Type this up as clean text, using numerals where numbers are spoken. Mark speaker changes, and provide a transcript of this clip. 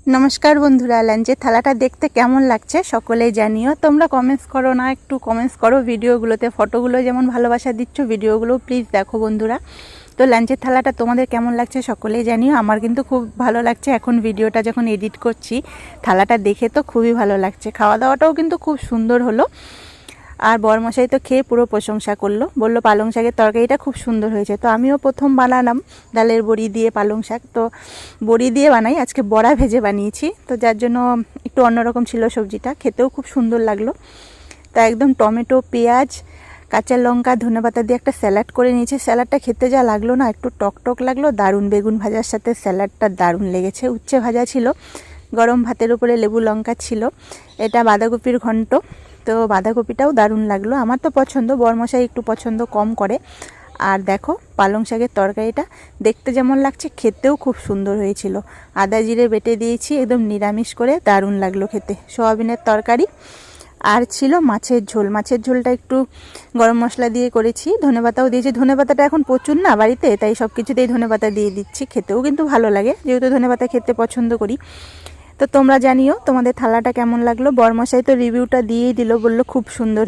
Speaker 1: নমস্কার বন্ধুরা, লাঞ্চের থালাটা দেখতে কেমন লাগছে সকলেই জানিও। তোমরা কমেন্টস করো না, একটু কমেন্টস করো ভিডিওগুলোতে। ফটোগুলো যেমন ভালোবাসা দিচ্ছ, ভিডিওগুলো প্লিজ দেখো বন্ধুরা। তো লাঞ্চের থালাটা তোমাদের কেমন লাগছে সকলেই জানিও। আমার কিন্তু খুব ভালো লাগছে। এখন ভিডিওটা যখন এডিট করছি, থালাটা দেখে তো খুবই ভালো লাগছে। খাওয়া দাওয়াটাও কিন্তু খুব সুন্দর হলো। আর বরমশাই তো খেয়ে পুরো প্রশংসা করলো, বললো পালং শাকের তরকারিটা খুব সুন্দর হয়েছে। তো আমিও প্রথম বানালাম ডালের বড়ি দিয়ে পালং শাক। তো বড়ি দিয়ে বানাই, আজকে বড়া ভেজে বানিয়েছি। তো যার জন্য একটু অন্যরকম ছিল সবজিটা, খেতেও খুব সুন্দর লাগলো। তা একদম টমেটো, পেঁয়াজ, কাঁচা লঙ্কা, ধনেপাতা দিয়ে একটা স্যালাড করে নিয়েছি। স্যালাডটা খেতে যা লাগলো না, একটু টক টক লাগলো, দারুণ। বেগুন ভাজার সাথে স্যালাডটা দারুণ লেগেছে। উচ্ছে ভাজা ছিল, গরম ভাতের উপরে লেবু লঙ্কা ছিল। এটা বাঁধাকপির ঘন্ট। তো বাঁধাকপিটাও দারুণ লাগলো। আমার তো পছন্দ, বরমশাই একটু পছন্দ কম করে। আর দেখো পালং শাকের তরকারিটা দেখতে যেমন লাগছে, খেতেও খুব সুন্দর হয়েছিল। আদা জিরে বেটে দিয়েছি, একদম নিরামিষ করে, দারুণ লাগলো খেতে। সয়াবিনের তরকারি আর ছিল মাছের ঝোল। মাছের ঝোলটা একটু গরম মশলা দিয়ে করেছি, ধনেপাতাও দিয়েছি। ধনেপাতাটা এখন প্রচুর না বাড়িতে, তাই সব কিছুতেই ধনেপাতা দিয়ে দিচ্ছি। খেতেও কিন্তু ভালো লাগে, যেহেতু ধনেপাতা খেতে পছন্দ করি। তো তোমরা জানিও তোমাদের থালাটা কেমন লাগলো। বরমশাই তো রিভিউটা দিয়েই দিল, বললো খুব সুন্দর।